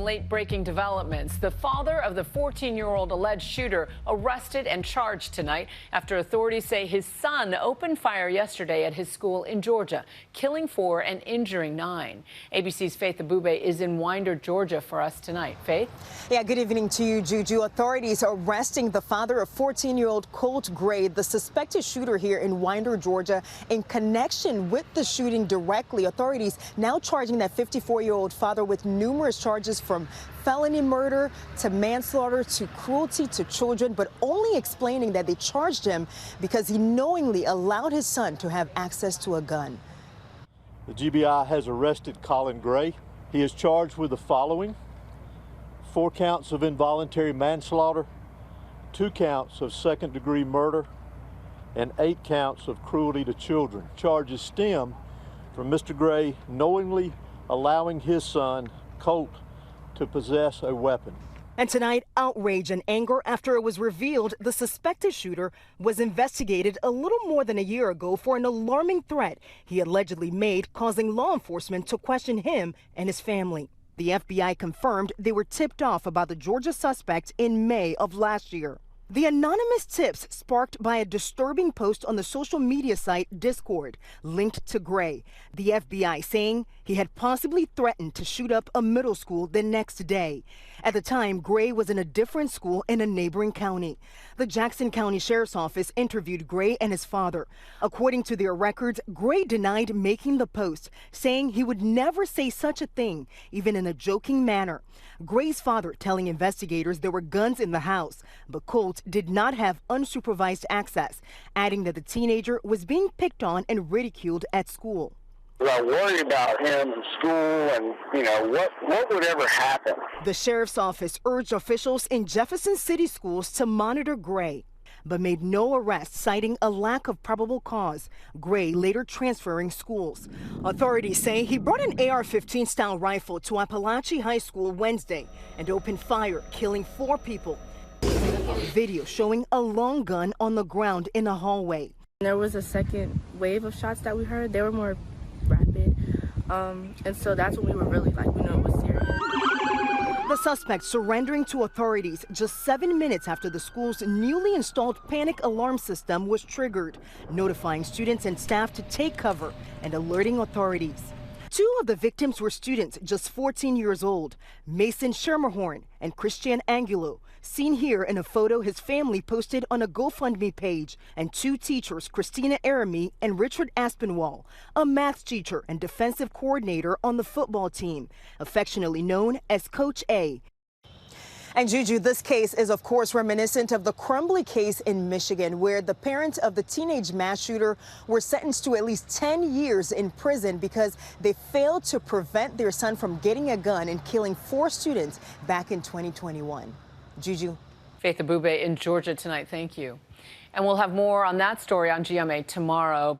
Late-breaking developments. The father of the 14-year-old alleged shooter arrested and charged tonight after authorities say his son opened fire yesterday at his school in Georgia, killing 4 and injuring 9. ABC's Faith Abube is in Winder, Georgia for us tonight. Faith? Yeah, good evening to you, Juju. Authorities arresting the father of 14-year-old Colt Gray, the suspected shooter here in Winder, Georgia, in connection with the shooting directly. Authorities now charging that 54-year-old father with numerous charges from felony murder to manslaughter to cruelty to children, but only explaining that they charged him because he knowingly allowed his son to have access to a gun. The GBI has arrested Colin Gray. He is charged with the following: 4 counts of involuntary manslaughter, 2 counts of second-degree murder, and 8 counts of cruelty to children. Charges stem from Mr. Gray knowingly allowing his son, Colt, to possess a weapon. And tonight, outrage and anger after it was revealed the suspected shooter was investigated a little more than a year ago for an alarming threat he allegedly made, causing law enforcement to question him and his family. The FBI confirmed they were tipped off about the Georgia suspect in May of last year. The anonymous tips sparked by a disturbing post on the social media site Discord linked to Gray, the FBI saying he had possibly threatened to shoot up a middle school the next day. At the time, Gray was in a different school in a neighboring county. The Jackson County Sheriff's Office interviewed Gray and his father. According to their records, Gray denied making the post, saying he would never say such a thing, even in a joking manner. Gray's father telling investigators there were guns in the house, but Colt did not have unsupervised access, adding that the teenager was being picked on and ridiculed at school. I worried about him in school and, what would ever happen. The sheriff's office urged officials in Jefferson City schools to monitor Gray, but made no arrests, citing a lack of probable cause. Gray later transferring schools. Authorities say he brought an AR-15 style rifle to Appalachia High School Wednesday and opened fire, killing 4 people. Video showing a long gun on the ground in a hallway. There was a second wave of shots that we heard. They were more rapid, and so that's when we were really like, we know it was serious. The suspect surrendering to authorities just 7 minutes after the school's newly installed panic alarm system was triggered, notifying students and staff to take cover and alerting authorities. 2 of the victims were students just 14 years old, Mason Schermerhorn and Christian Angulo, seen here in a photo his family posted on a GoFundMe page, and 2 teachers, Christina Aramy and Richard Aspinwall, a math teacher and defensive coordinator on the football team, affectionately known as Coach A. And Juju, this case is, of course, reminiscent of the Crumbly case in Michigan, where the parents of the teenage mass shooter were sentenced to at least 10 years in prison because they failed to prevent their son from getting a gun and killing 4 students back in 2021. Juju. Faith Abube in Georgia tonight. Thank you. And we'll have more on that story on GMA tomorrow.